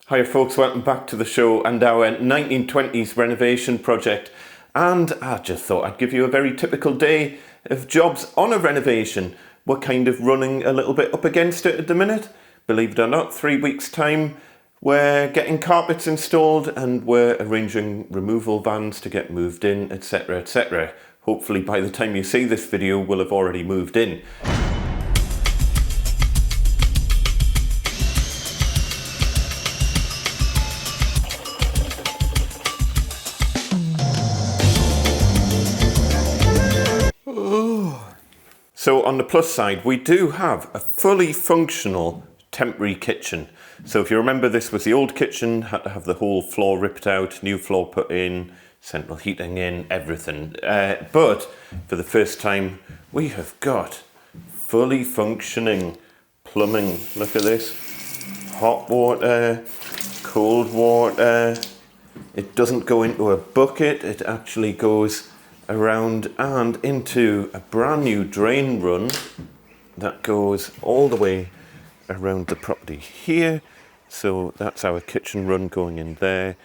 Hiya folks, welcome back to the show and our 1920s renovation project. And I just thought I'd give you a very typical day of jobs on a renovation. We're kind of running a little bit up against it at the minute. Believe it or not, 3 weeks time, we're getting carpets installed and we're arranging removal vans to get moved in, etc, etc. Hopefully by the time you see this video, we'll have already moved in. So on the plus side, we do have a fully functional temporary kitchen. So if you remember, this was the old kitchen, had to have the whole floor ripped out, new floor put in, central heating in, everything. But for the first time, we have got fully functioning plumbing. Look at this. Hot water, cold water. It doesn't go into a bucket, it actually goes around and into a brand new drain run that goes all the way around the property here. So that's our kitchen run going in there.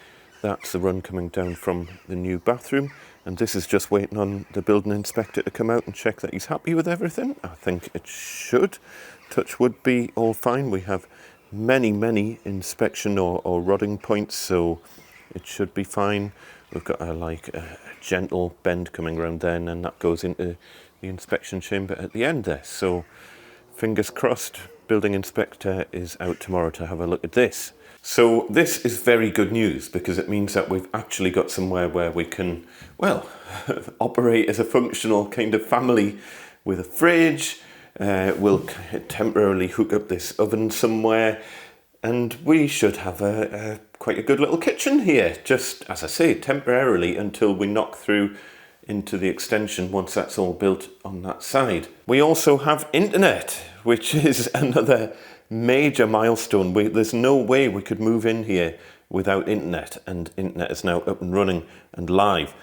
That's the run coming down from the new bathroom. And this is just waiting on the building inspector to come out and check that he's happy with everything. I think it should, touch wood, be all fine. We have many inspection or rodding points, so it should be fine. We've got a gentle bend coming around there, and then that goes into the inspection chamber at the end there. So fingers crossed, building inspector is out tomorrow to have a look at this. So this is very good news because it means that we've actually got somewhere where we can, well, operate as a functional kind of family with a fridge. We'll temporarily hook up this oven somewhere, and we should have quite a good little kitchen here, just, as I say, temporarily until we knock through into the extension once that's all built on that side. We also have internet, which is another major milestone. There's no way we could move in here without internet, and internet is now up and running and live.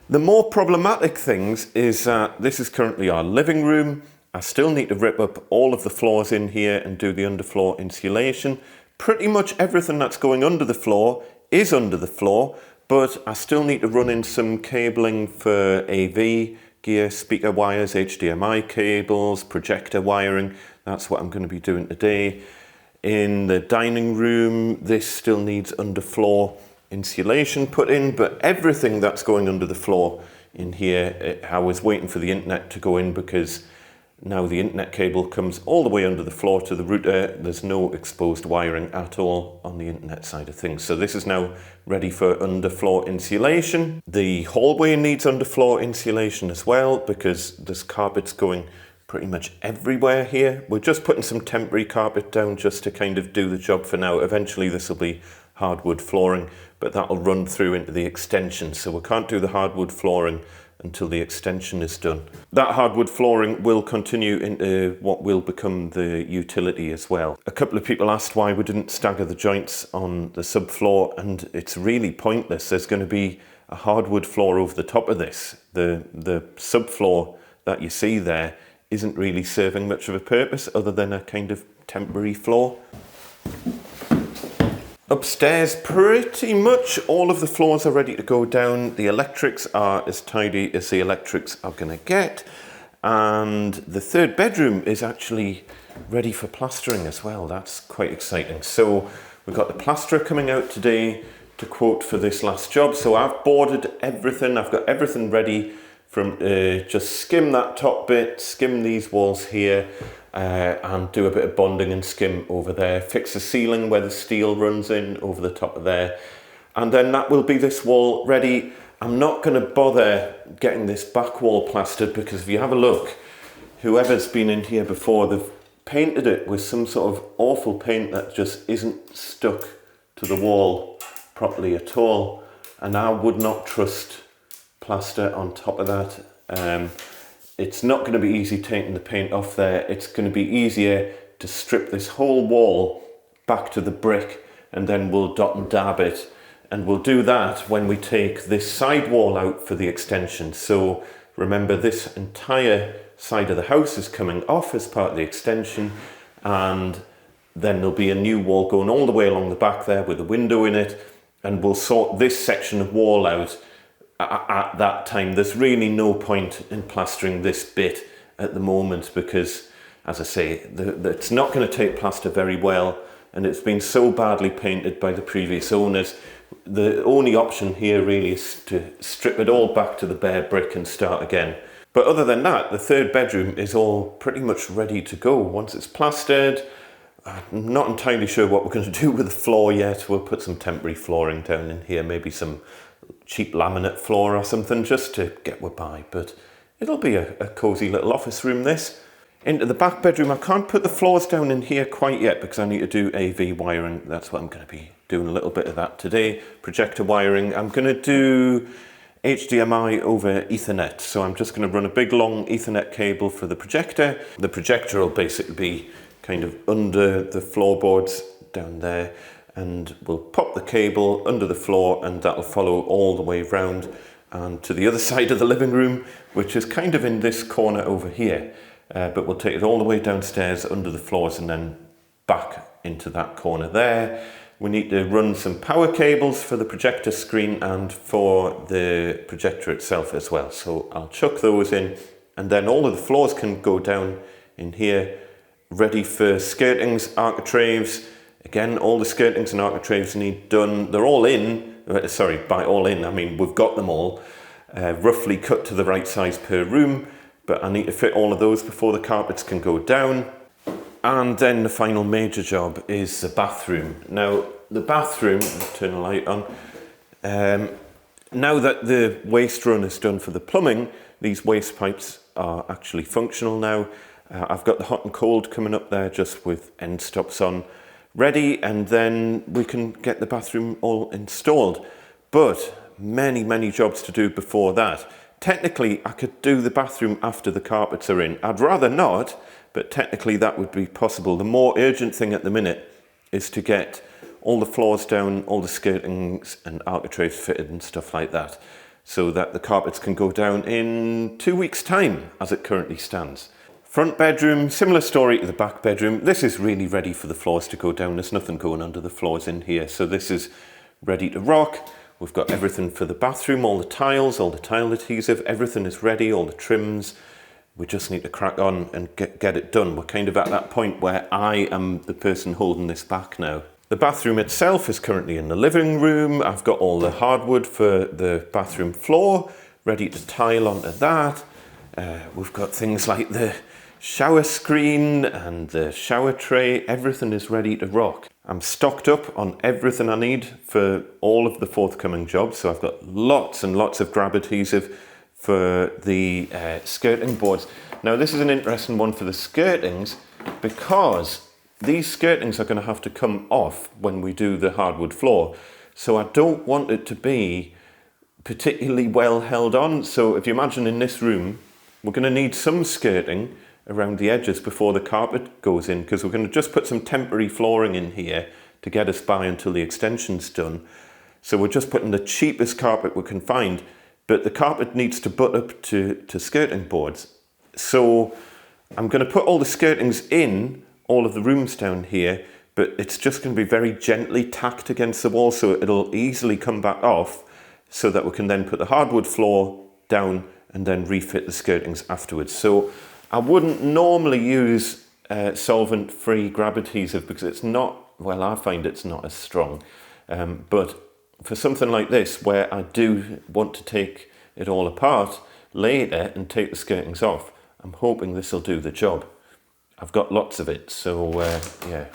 The more problematic things is that this is currently our living room. I still need to rip up all of the floors in here and do the underfloor insulation. Pretty much everything that's going under the floor is under the floor, but I still need to run in some cabling for AV gear, speaker wires, HDMI cables, projector wiring. That's what I'm going to be doing today. In the dining room, this still needs underfloor insulation put in, but everything that's going under the floor in here, I was waiting for the internet to go in because now the internet cable comes all the way under the floor to the router. There's no exposed wiring at all on the internet side of things. So this is now ready for underfloor insulation. The hallway needs underfloor insulation as well because there's carpets going pretty much everywhere here. We're just putting some temporary carpet down just to kind of do the job for now. Eventually this will be hardwood flooring, but that'll run through into the extension. So we can't do the hardwood flooring until the extension is done. That hardwood flooring will continue into what will become the utility as well. A couple of people asked why we didn't stagger the joints on the subfloor, and it's really pointless. There's going to be a hardwood floor over the top of this. The subfloor that you see there isn't really serving much of a purpose other than a kind of temporary floor. Upstairs, pretty much all of the floors are ready to go down. The electrics are as tidy as the electrics are going to get. And the third bedroom is actually ready for plastering as well. That's quite exciting. So we've got the plasterer coming out today to quote for this last job. So I've boarded everything. I've got everything ready from just skim that top bit, skim these walls here, and do a bit of bonding and skim over there, fix the ceiling where the steel runs in over the top of there, and then that will be this wall ready. I'm not going to bother getting this back wall plastered because if you have a look, whoever's been in here before, they've painted it with some sort of awful paint that just isn't stuck to the wall properly at all, and I would not trust plaster on top of that. It's not going to be easy taking the paint off there. It's going to be easier to strip this whole wall back to the brick and then we'll dot and dab it. And we'll do that when we take this side wall out for the extension. So remember, this entire side of the house is coming off as part of the extension, and Then there'll be a new wall going all the way along the back there with a window in it, and we'll sort this section of wall out at that time. There's really no point in plastering this bit at the moment because, as I say, it's not going to take plaster very well, and it's been so badly painted by the previous owners. The only option here really is to strip it all back to the bare brick and start again. But other than that, the third bedroom is all pretty much ready to go. Once it's plastered, I'm not entirely sure what we're going to do with the floor yet. We'll put some temporary flooring down in here, maybe some cheap laminate floor or something, just to get by. But it'll be a cosy little office room, this. Into the back bedroom, I can't put the floors down in here quite yet because I need to do AV wiring. That's what I'm going to be doing, a little bit of that today. Projector wiring. I'm going to do HDMI over Ethernet. So I'm just going to run a big long Ethernet cable for the projector. The projector will basically be kind of under the floorboards down there, and we'll pop the cable under the floor and that'll follow all the way round and to the other side of the living room, which is kind of in this corner over here. But we'll take it all the way downstairs under the floors and then back into that corner there. We need to run some power cables for the projector screen and for the projector itself as well. So I'll chuck those in, and then all of the floors can go down in here, ready for skirtings, architraves. Again, all the skirtings and architraves need done. They're all in. Sorry, by all in, I mean we've got them all roughly cut to the right size per room. But I need to fit all of those before the carpets can go down. And then the final major job is the bathroom. Now, the bathroom, I'll turn the light on. Now that the waste run is done for the plumbing, these waste pipes are actually functional now. I've got the hot and cold coming up there just with end stops on ready, and then we can get the bathroom all installed. But many jobs to do before that. Technically, I could do the bathroom after the carpets are in. I'd rather not, but technically that would be possible. The more urgent thing at the minute is to get all the floors down, all the skirtings and architraves fitted and stuff like that, so that the carpets can go down in 2 weeks' time, as it currently stands. Front bedroom, similar story to the back bedroom. This is really ready for the floors to go down. There's nothing going under the floors in here, so this is ready to rock. We've got everything for the bathroom, all the tiles, all the tile adhesive, everything is ready, all the trims. We just need to crack on and get it done. We're kind of at that point where I am the person holding this back now. The bathroom itself is currently in the living room. I've got all the hardwood for the bathroom floor, ready to tile onto that. We've got things like the shower screen and the shower tray. Everything is ready to rock. I'm stocked up on everything I need for all of the forthcoming jobs. So I've got lots and lots of grab adhesive for the skirting boards. Now this is an interesting one for the skirtings because these skirtings are going to have to come off when we do the hardwood floor. So I don't want it to be particularly well held on. So if you imagine in this room, we're going to need some skirting around the edges before the carpet goes in, because we're going to just put some temporary flooring in here to get us by until the extension's done. So we're just putting the cheapest carpet we can find, but the carpet needs to butt up to skirting boards. So I'm going to put all the skirtings in all of the rooms down here, but it's just going to be very gently tacked against the wall, so it'll easily come back off, so that we can then put the hardwood floor down and then refit the skirtings afterwards. So I wouldn't normally use solvent-free grab adhesive because it's not, well, I find it's not as strong. But for something like this, where I do want to take it all apart later and take the skirtings off, I'm hoping this will do the job. I've got lots of it, so yeah,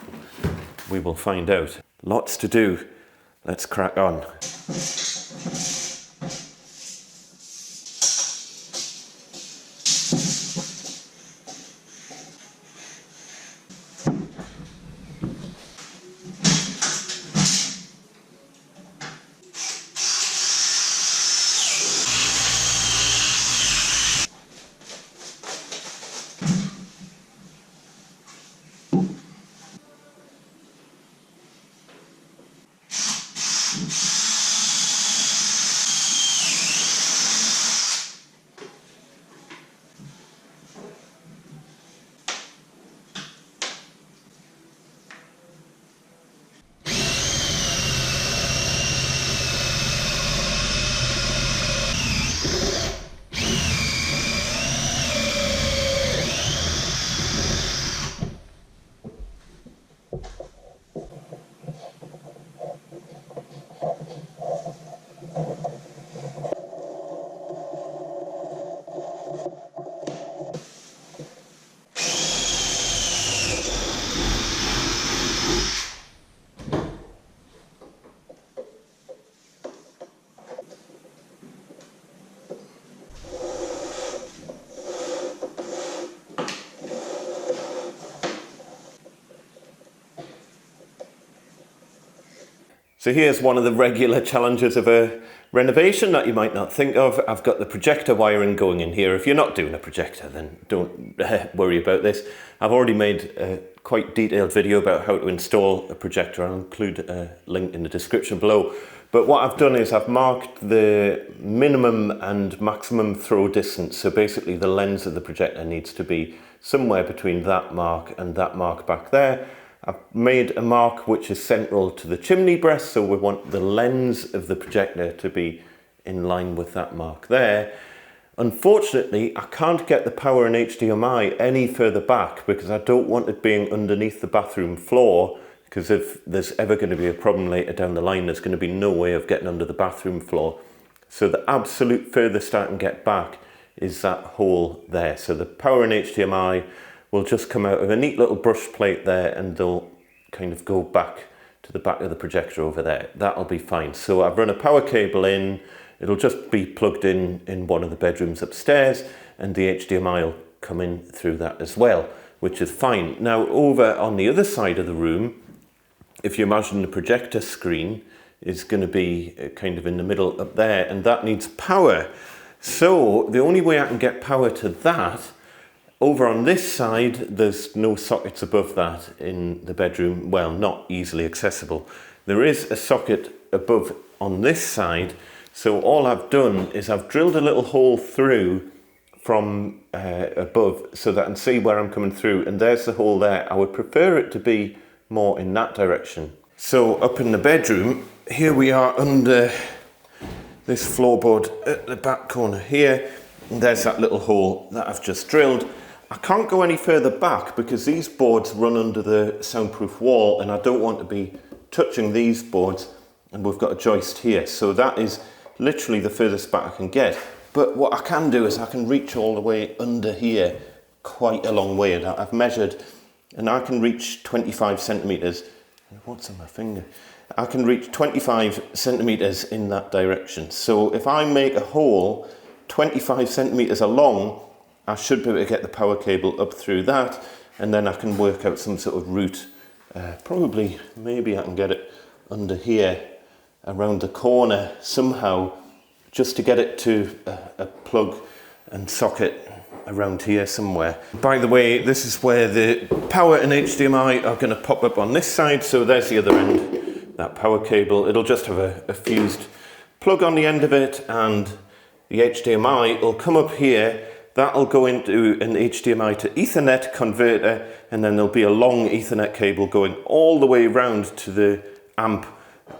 we will find out. Lots to do. Let's crack on. So here's one of the regular challenges of a renovation that you might not think of. I've got the projector wiring going in here. If you're not doing a projector, then don't worry about this. I've already made a quite detailed video about how to install a projector. I'll include a link in the description below. But what I've done is I've marked the minimum and maximum throw distance. So basically the lens of the projector needs to be somewhere between that mark and that mark back there. I've made a mark which is central to the chimney breast, so we want the lens of the projector to be in line with that mark there. Unfortunately, I can't get the power and HDMI any further back because I don't want it being underneath the bathroom floor, because if there's ever going to be a problem later down the line, there's going to be no way of getting under the bathroom floor. So the absolute furthest I can get back is that hole there. So the power and HDMI will just come out of a neat little brush plate there, and they'll kind of go back to the back of the projector over there. That'll be fine. So I've run a power cable in. It'll just be plugged in one of the bedrooms upstairs, and the HDMI will come in through that as well, which is fine. Now over on the other side of the room, if you imagine the projector screen is going to be kind of in the middle up there, and that needs power. So the only way I can get power to that, over on this side, there's no sockets above that in the bedroom. Well, not easily accessible. There is a socket above on this side. So all I've done is I've drilled a little hole through from above so that I can see where I'm coming through. And there's the hole there. I would prefer it to be more in that direction. So up in the bedroom, here we are under this floorboard at the back corner here. And there's that little hole that I've just drilled. I can't go any further back because these boards run under the soundproof wall, and I don't want to be touching these boards, and we've got a joist here. So that is literally the furthest back I can get. But what I can do is I can reach all the way under here quite a long way. And I've measured, and I can reach 25 centimeters. What's on my finger? I can reach 25 centimeters in that direction. So if I make a hole 25 centimeters along, I should be able to get the power cable up through that, and then I can work out some sort of route. Probably, maybe I can get it under here, around the corner somehow, just to get it to a plug and socket around here somewhere. By the way, this is where the power and HDMI are going to pop up on this side. So there's the other end, that power cable. It'll just have a fused plug on the end of it, and the HDMI will come up here. That'll go into an HDMI to Ethernet converter, and then there'll be a long Ethernet cable going all the way around to the amp,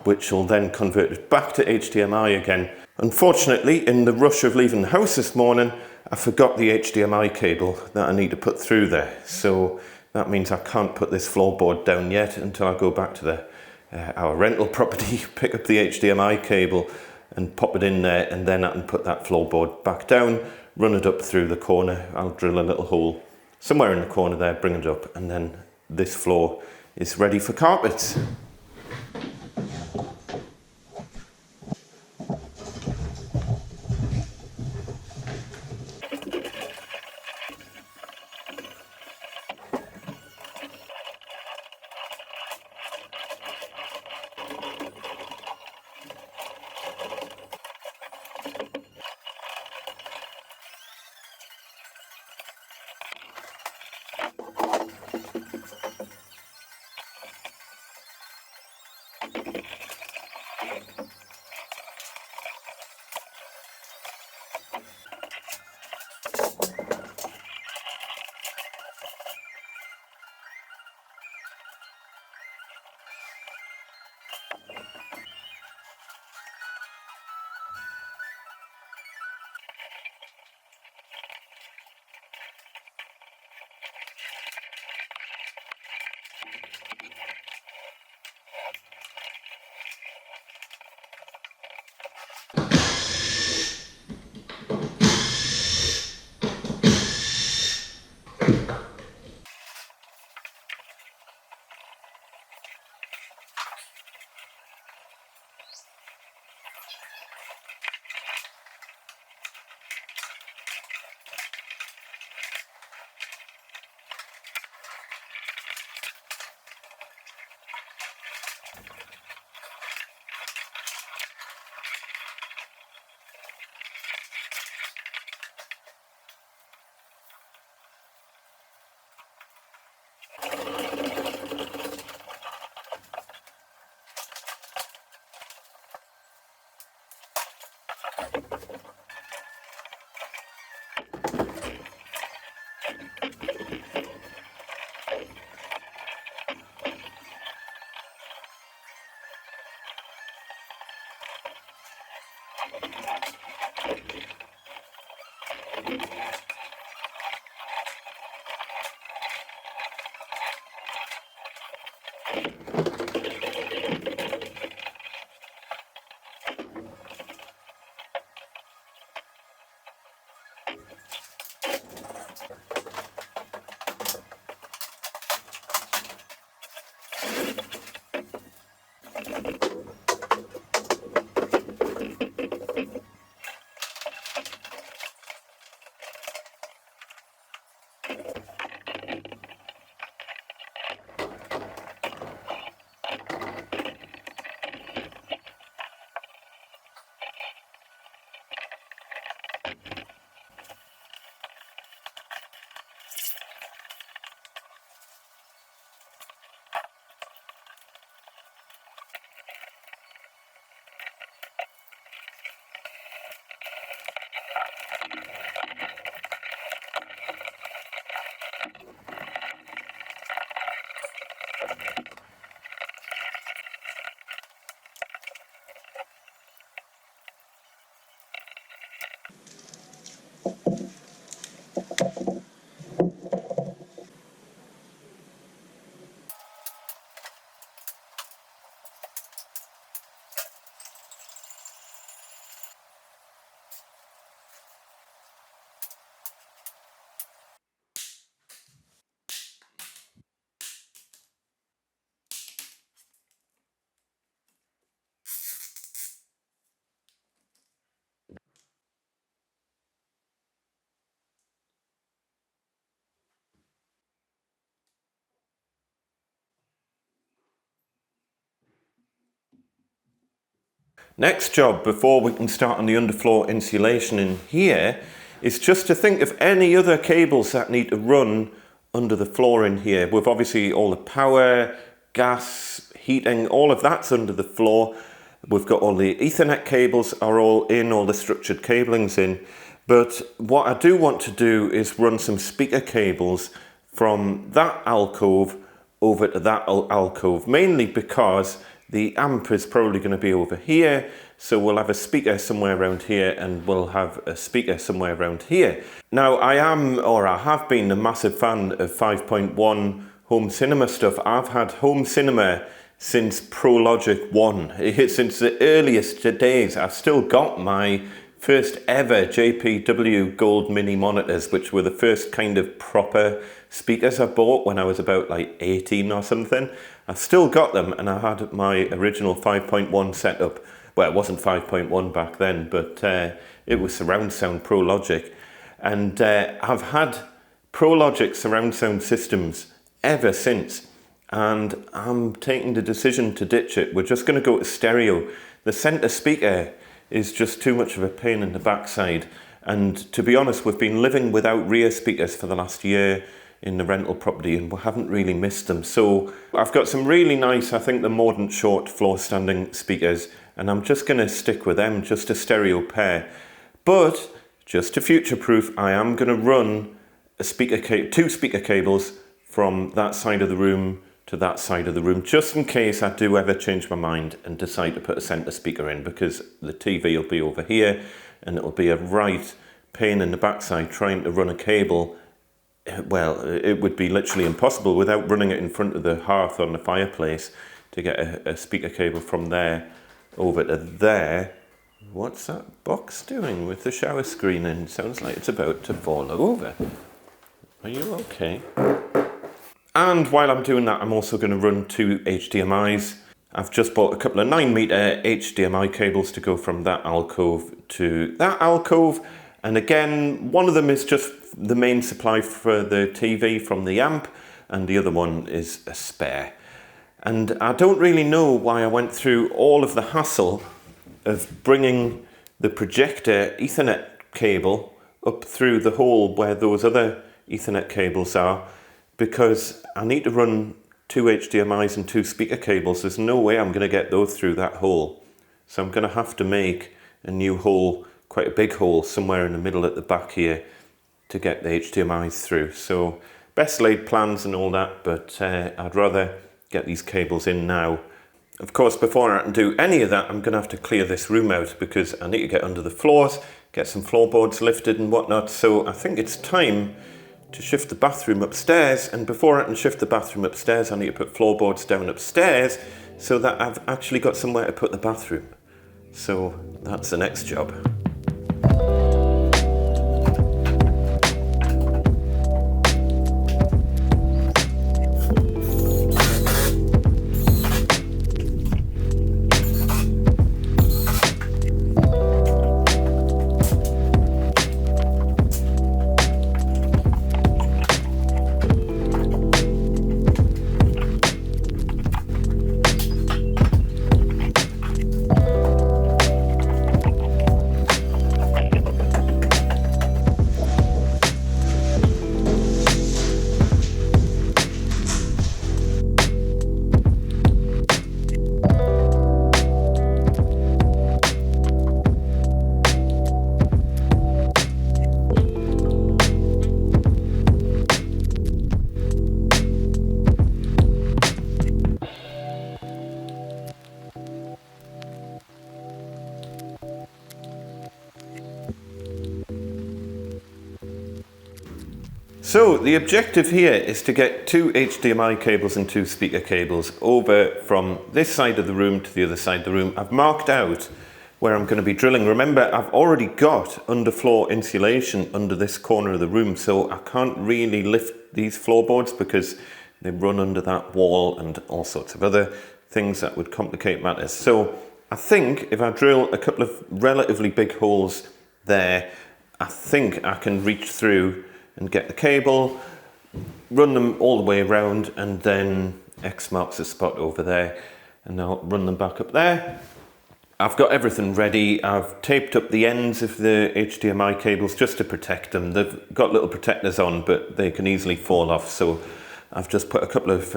which will then convert it back to HDMI again. Unfortunately, in the rush of leaving the house this morning, I forgot the HDMI cable that I need to put through there. So that means I can't put this floorboard down yet until I go back to our rental property, pick up the HDMI cable and pop it in there, and then I can put that floorboard back down, run it up through the corner. I'll drill a little hole somewhere in the corner there, bring it up, and then this floor is ready for carpets. Next job, before we can start on the underfloor insulation in here, is just to think of any other cables that need to run under the floor in here. We've obviously all the power, gas, heating, all of that's under the floor. We've got all the Ethernet cables are all in, all the structured cabling's in. But what I do want to do is run some speaker cables from that alcove over to that alcove, mainly because the amp is probably going to be over here, so we'll have a speaker somewhere around here and we'll have a speaker somewhere around here. Now I have been a massive fan of 5.1 home cinema stuff. I've had home cinema since ProLogic 1, since the earliest days. I've still got my first ever JPW Gold Mini monitors, which were the first kind of proper speakers I bought when I was about like 18 or something. I've still got them, and I had my original 5.1 setup. Well, it wasn't 5.1 back then, but it was surround sound ProLogic. And I've had ProLogic surround sound systems ever since. And I'm taking the decision to ditch it. We're just going to go to stereo. The center speaker is just too much of a pain in the backside. And to be honest, we've been living without rear speakers for the last year in the rental property, and we haven't really missed them. So I've got some really nice, I think, the Mordant short floor standing speakers, and I'm just going to stick with them, just a stereo pair. But just to future proof, I am going to run two speaker cables from that side of the room to that side of the room, just in case I do ever change my mind and decide to put a center speaker in, because the TV will be over here and it'll be a right pain in the backside trying to run a cable. Well, it would be literally impossible without running it in front of the hearth on the fireplace to get a speaker cable from there over to there. What's that box doing with the shower screen in? Sounds like it's about to fall over. Are you okay? And while I'm doing that, I'm also going to run two HDMIs. I've just bought a couple of 9-meter HDMI cables to go from that alcove to that alcove. And again, one of them is just the main supply for the TV from the amp, and the other one is a spare. And I don't really know why I went through all of the hassle of bringing the projector Ethernet cable up through the hole where those other Ethernet cables are, because I need to run two HDMIs and two speaker cables. There's no way I'm going to get those through that hole. So I'm going to have to make a new hole quite a big hole somewhere in the middle at the back here to get the HDMIs through. So best laid plans and all that, but I'd rather get these cables in now. Of course, before I can do any of that, I'm going to have to clear this room out because I need to get under the floors, get some floorboards lifted and whatnot. So I think it's time to shift the bathroom upstairs, and before I can shift the bathroom upstairs, I need to put floorboards down upstairs so that I've actually got somewhere to put the bathroom. So that's the next job. So the objective here is to get 2 HDMI cables and 2 speaker cables over from this side of the room to the other side of the room. I've marked out where I'm going to be drilling. Remember, I've already got underfloor insulation under this corner of the room, so I can't really lift these floorboards because they run under that wall and all sorts of other things that would complicate matters. So I think if I drill a couple of relatively big holes there, I think I can reach through and get the cable, run them all the way around, and then X marks the spot over there, and I'll run them back up there. I've got everything ready. I've taped up the ends of the HDMI cables just to protect them. They've got little protectors on, but they can easily fall off, so I've just put a couple of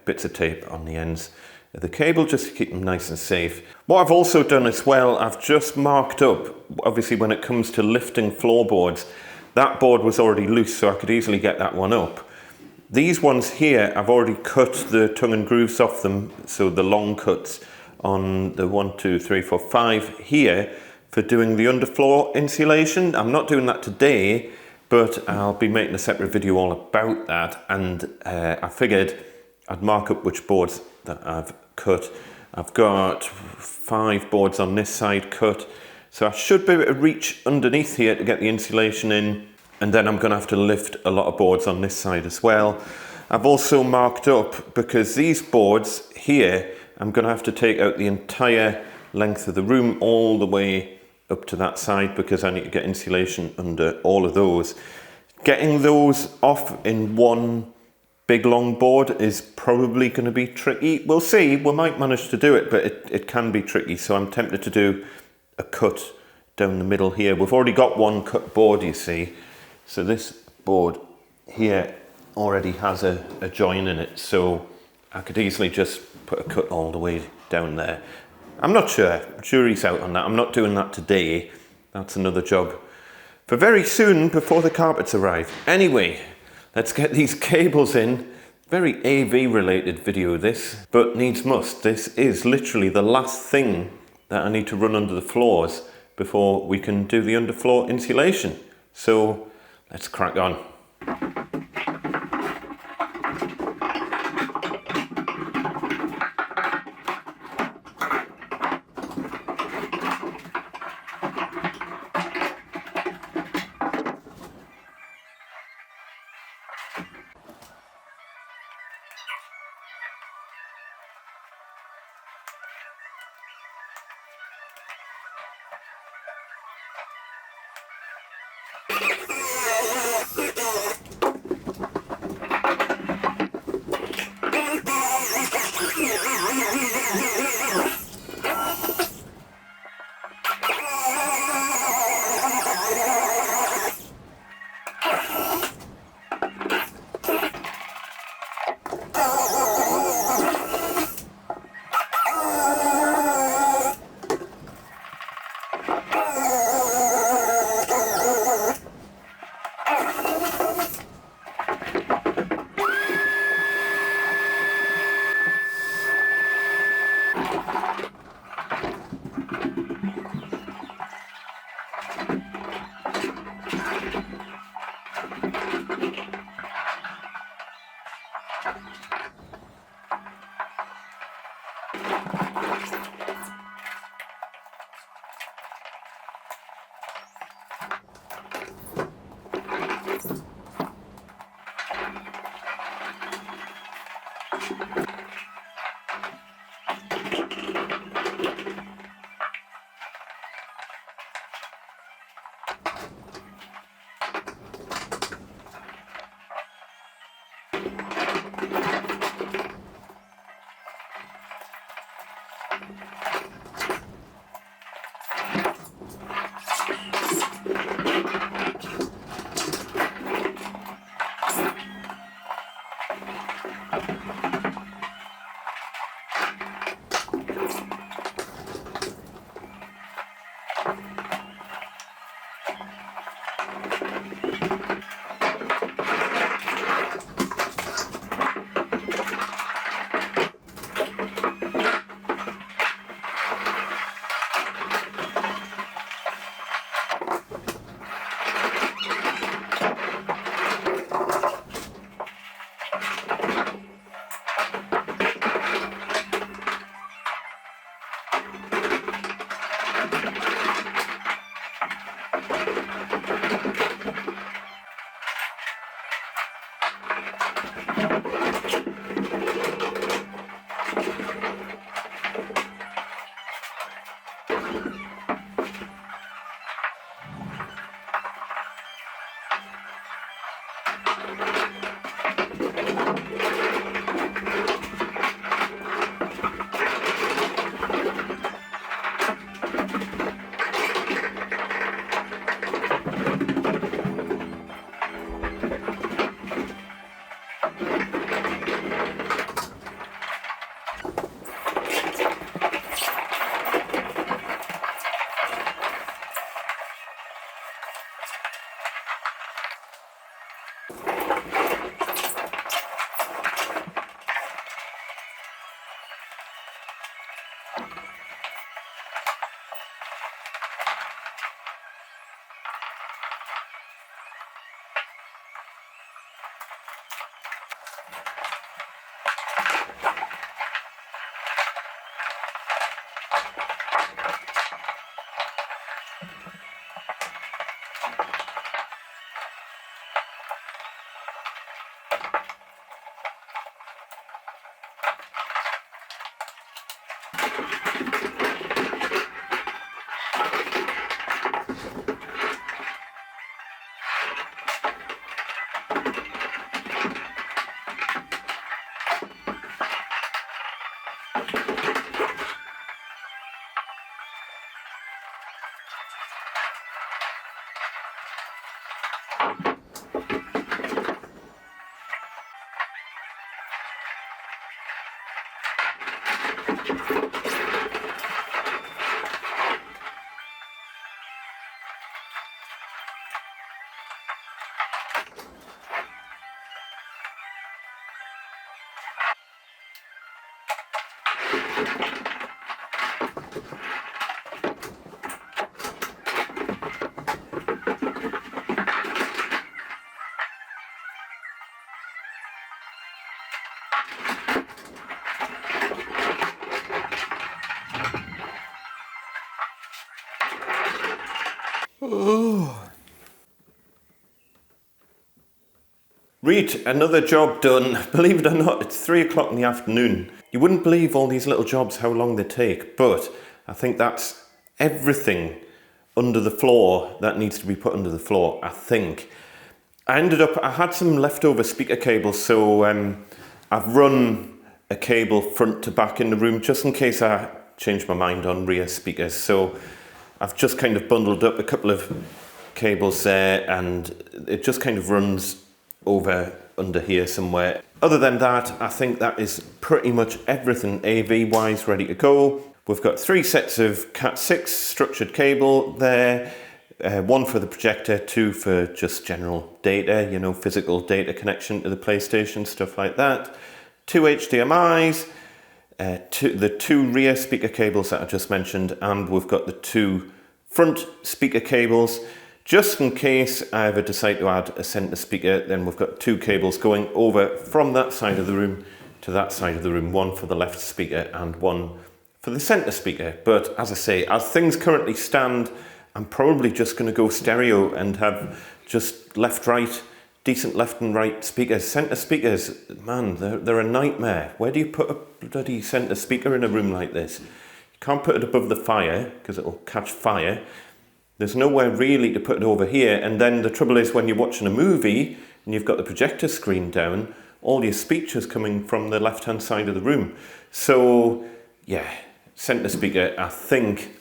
bits of tape on the ends of the cable just to keep them nice and safe. What I've also done as well, I've just marked up, obviously when it comes to lifting floorboards, that board was already loose, so I could easily get that one up. These ones here, I've already cut the tongue and grooves off them, so the long cuts on the 1, 2, 3, 4, 5 here for doing the underfloor insulation. I'm not doing that today, but I'll be making a separate video all about that, and I figured I'd mark up which boards that I've cut. I've got 5 boards on this side cut, so I should be able to reach underneath here to get the insulation in, and then I'm going to have to lift a lot of boards on this side as well. I've also marked up, because these boards here, I'm going to have to take out the entire length of the room all the way up to that side, because I need to get insulation under all of those. Getting those off in one big long board is probably going to be tricky. We'll see, we might manage to do it, but it can be tricky, so I'm tempted to do a cut down the middle here. We've already got one cut board, you see, so this board here already has a join in it, so I could easily just put a cut all the way down there. I'm not sure, jury's out on that. I'm not doing that today. That's another job for very soon, before the carpets arrive. Anyway, let's get these cables in. Very AV related video this, but needs must. This is literally the last thing that I need to run under the floors before we can do the underfloor insulation. So let's crack on. Read, another job done. Believe it or not, it's 3 o'clock in the afternoon. You wouldn't believe all these little jobs, how long they take, but I think that's everything under the floor that needs to be put under the floor, I think. I had some leftover speaker cables, so I've run a cable front to back in the room just in case I change my mind on rear speakers. So I've just kind of bundled up a couple of cables there, and it just kind of runs over under here somewhere. Other than that, I think that is pretty much everything AV wise ready to go. We've got 3 sets of Cat6 structured cable there, 1 for the projector, 2 for just general data, you know, physical data connection to the PlayStation, stuff like that. 2 HDMIs, the 2 rear speaker cables that I just mentioned, and we've got the 2 front speaker cables. Just in case I ever decide to add a centre speaker, then we've got 2 cables going over from that side of the room to that side of the room, 1 for the left speaker and 1 for the centre speaker. But as I say, as things currently stand, I'm probably just going to go stereo and have just left-right, decent left and right speakers. Centre speakers, man, they're a nightmare. Where do you put a bloody centre speaker in a room like this? You can't put it above the fire because it'll catch fire. There's nowhere really to put it over here, and then the trouble is when you're watching a movie and you've got the projector screen down, all your speech is coming from the left-hand side of the room. So, yeah, centre speaker, I think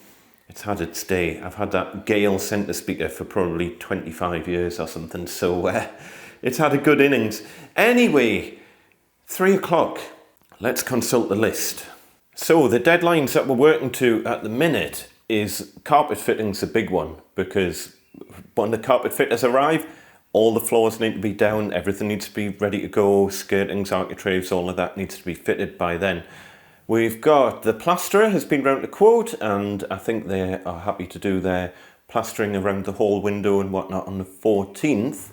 it's had its day. I've had that Gale centre speaker for probably 25 years or something, so it's had a good innings. Anyway, 3 o'clock, let's consult the list. So the deadlines that we're working to at the minute is carpet fitting's a big one, because when the carpet fitters arrive, all the floors need to be down, everything needs to be ready to go, skirtings, architraves, all of that needs to be fitted by then. We've got the plasterer has been round to quote, and I think they are happy to do their plastering around the hall window and whatnot on the 14th.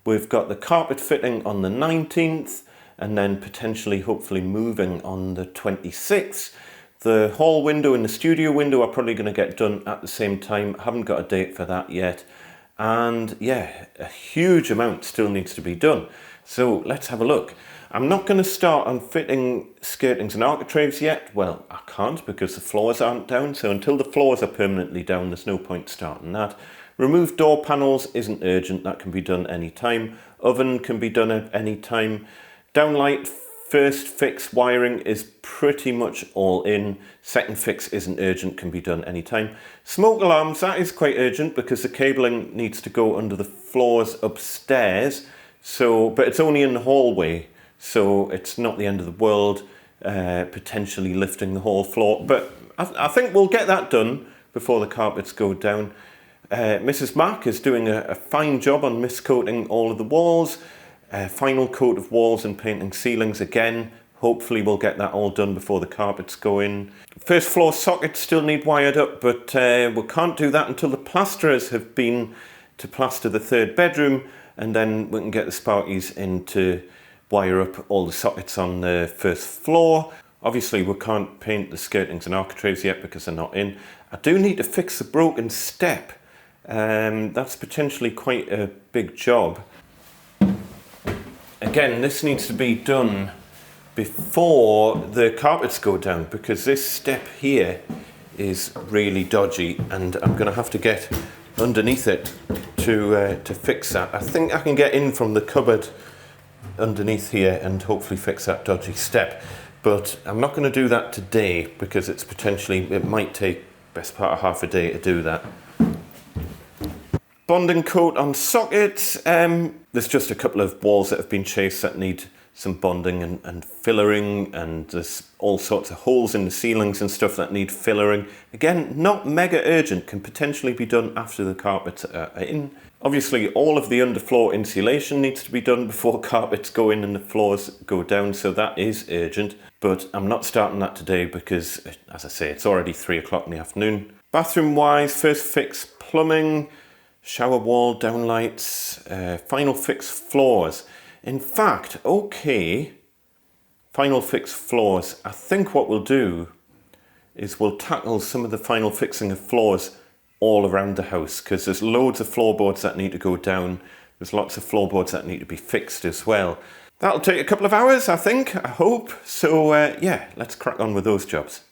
We've got the carpet fitting on the 19th, and then potentially hopefully moving on the 26th. The hall window and the studio window are probably going to get done at the same time. I haven't got a date for that yet. And yeah, a huge amount still needs to be done. So let's have a look. I'm not going to start on fitting skirtings and architraves yet. Well, I can't because the floors aren't down. So until the floors are permanently down, there's no point starting that. Remove door panels isn't urgent. That can be done any time. Oven can be done at any time. Downlight first fix wiring is pretty much all in. Second fix isn't urgent, can be done anytime. Smoke alarms, that is quite urgent because the cabling needs to go under the floors upstairs. But it's only in the hallway, so it's not the end of the world, potentially lifting the whole floor. But I think we'll get that done before the carpets go down. Mrs. Mack is doing a fine job on miscoating all of the walls. Final coat of walls and painting ceilings again. Hopefully we'll get that all done before the carpets go in. First floor sockets still need wired up, but we can't do that until the plasterers have been to plaster the third bedroom, and then we can get the sparkies in to wire up all the sockets on the first floor. Obviously we can't paint the skirtings and architraves yet because they're not in. I do need to fix the broken step. That's potentially quite a big job. Again, this needs to be done before the carpets go down because this step here is really dodgy and I'm going to have to get underneath it to fix that. I think I can get in from the cupboard underneath here and hopefully fix that dodgy step, but I'm not going to do that today because it might take best part of half a day to do that. Bonding coat on sockets. There's just a couple of walls that have been chased that need some bonding and fillering, and there's all sorts of holes in the ceilings and stuff that need fillering. Again, not mega urgent, can potentially be done after the carpets are in. Obviously, all of the underfloor insulation needs to be done before carpets go in and the floors go down, so that is urgent. But I'm not starting that today because, as I say, it's already 3 o'clock in the afternoon. Bathroom-wise, first fix plumbing, shower wall, downlights, final fix floors. In fact, okay, final fix floors. I think what we'll do is we'll tackle some of the final fixing of floors all around the house because there's loads of floorboards that need to go down. There's lots of floorboards that need to be fixed as well. That'll take a couple of hours, I think, I hope. So yeah, let's crack on with those jobs.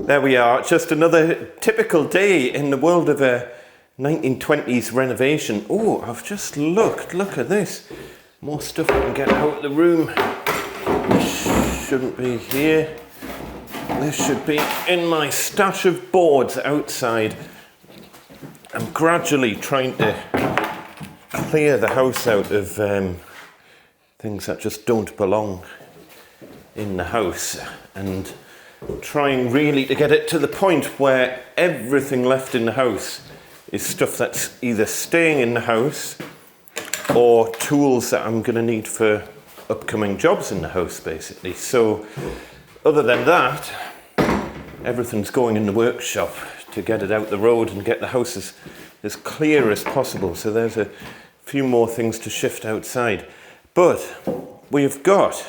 There we are, just another typical day in the world of a 1920s renovation. Oh, I've just looked, look at this. More stuff I can get out of the room. Shouldn't be here. this should be in my stash of boards outside. I'm gradually trying to clear the house out of things that just don't belong in the house, and trying really to get it to the point where everything left in the house is stuff that's either staying in the house or tools that I'm going to need for upcoming jobs in the house, basically. So other than that, everything's going in the workshop to get it out the road and get the house as clear as possible. So there's a few more things to shift outside. But we've got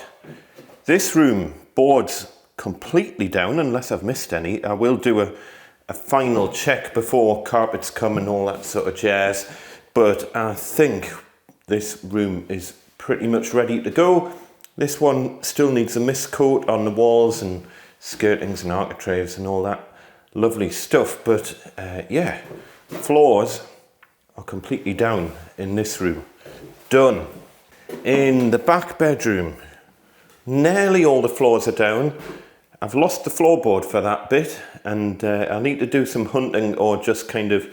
this room, boards completely down, unless I've missed any. I will do a final check before carpets come and all that sort of jazz. But I think this room is pretty much ready to go. This one still needs a mist coat on the walls and skirtings and architraves and all that lovely stuff. But yeah, floors are completely down in this room. Done. In the back bedroom, nearly all the floors are down. I've lost the floorboard for that bit, and I need to do some hunting or just kind of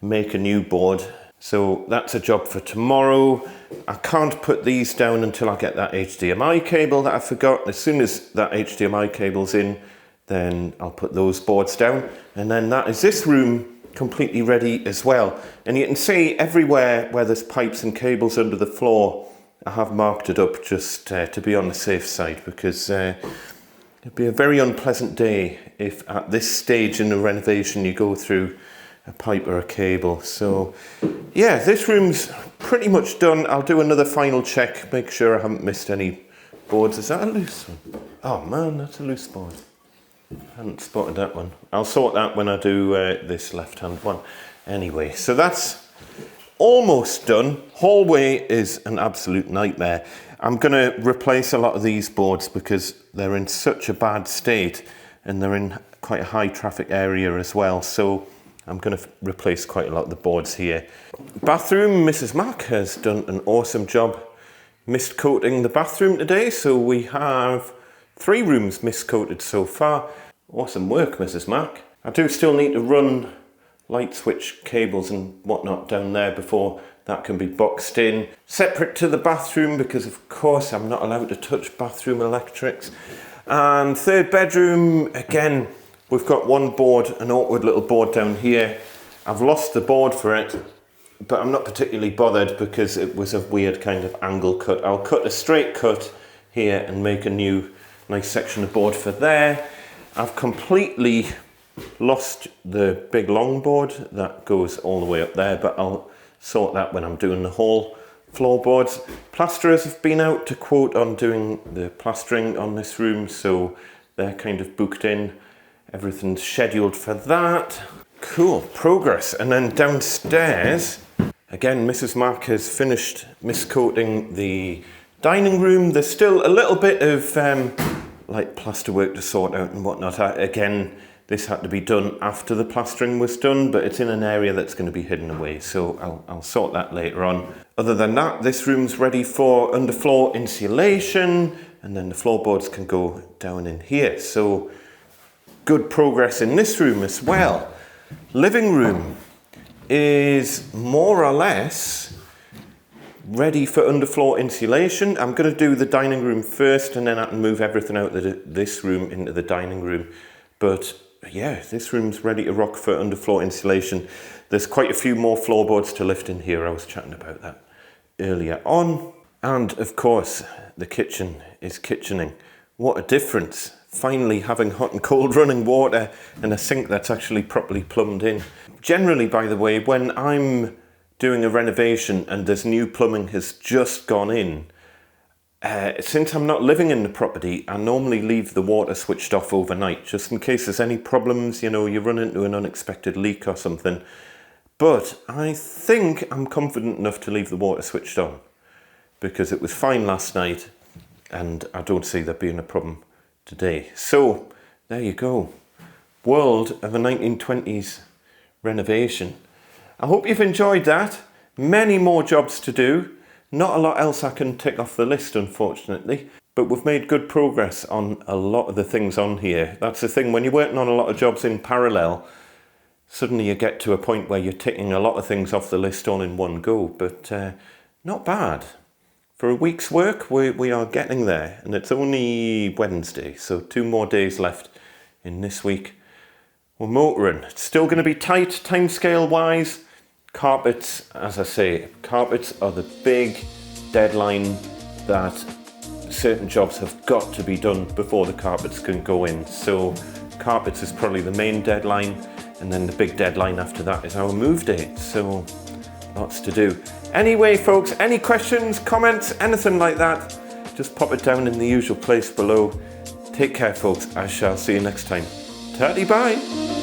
make a new board. So that's a job for tomorrow. I can't put these down until I get that HDMI cable that I forgot. As soon as that HDMI cable's in, then I'll put those boards down. And then that is this room completely ready as well. And you can see everywhere where there's pipes and cables under the floor, I have marked it up just to be on the safe side, because it'd be a very unpleasant day if at this stage in the renovation you go through a pipe or a cable. So yeah, this room's pretty much done. I'll do another final check, make sure I haven't missed any boards. Is that a loose one? Oh man, that's a loose board. I hadn't spotted that one. I'll sort that when I do this left-hand one. Anyway, so that's almost done. Hallway is an absolute nightmare. I'm going to replace a lot of these boards because they're in such a bad state, and they're in quite a high traffic area as well. So I'm going to replace quite a lot of the boards here. Bathroom, Mrs. Mac has done an awesome job mist coating the bathroom today. So we have 3 rooms mist coated so far. Awesome work, Mrs. Mac. I do still need to run light switch cables and whatnot down there before that can be boxed in. Separate to the bathroom, because of course I'm not allowed to touch bathroom electrics. And third bedroom, again, we've got one board, an awkward little board down here. I've lost the board for it, but I'm not particularly bothered because it was a weird kind of angle cut. I'll cut a straight cut here and make a new nice section of board for there. I've completely lost the big long board that goes all the way up there, but I'll sort that when I'm doing the whole floorboards. Plasterers have been out to quote on doing the plastering on this room, so they're kind of booked in. Everything's scheduled for that. Cool, progress. And then downstairs, again, Mrs. Mac has finished mist coating the dining room. There's still a little bit of like plaster work to sort out and whatnot. Again, this had to be done after the plastering was done, but it's in an area that's going to be hidden away, so I'll sort that later on. Other than that, this room's ready for underfloor insulation, and then the floorboards can go down in here. So good progress in this room as well. Living room is more or less ready for underfloor insulation. I'm going to do the dining room first, and then I can move everything out of this room into the dining room. But yeah, this room's ready to rock for underfloor insulation. There's quite a few more floorboards to lift in here. I was chatting about that earlier on. And of course, the kitchen is kitchening. What a difference. Finally having hot and cold running water and a sink that's actually properly plumbed in. Generally, by the way, when I'm doing a renovation and there's new plumbing has just gone in, since I'm not living in the property, I normally leave the water switched off overnight, just in case there's any problems, you know, you run into an unexpected leak or something. But I think I'm confident enough to leave the water switched on, because it was fine last night and I don't see there being a problem today. So there you go. World of a 1920s renovation. I hope you've enjoyed that. Many more jobs to do. Not a lot else I can tick off the list, unfortunately. but we've made good progress on a lot of the things on here. That's the thing, when you're working on a lot of jobs in parallel, suddenly you get to a point where you're ticking a lot of things off the list all in one go, but not bad. For a week's work, we are getting there, and it's only Wednesday, so 2 more days left in this week. We're motoring. It's still going to be tight, timescale wise. Carpets, as I say, carpets are the big deadline that certain jobs have got to be done before the carpets can go in. So carpets is probably the main deadline, and then the big deadline after that is our move date. So lots to do. Anyway, folks, any questions, comments, anything like that, just pop it down in the usual place below. Take care, folks. I shall see you next time. Tatty bye.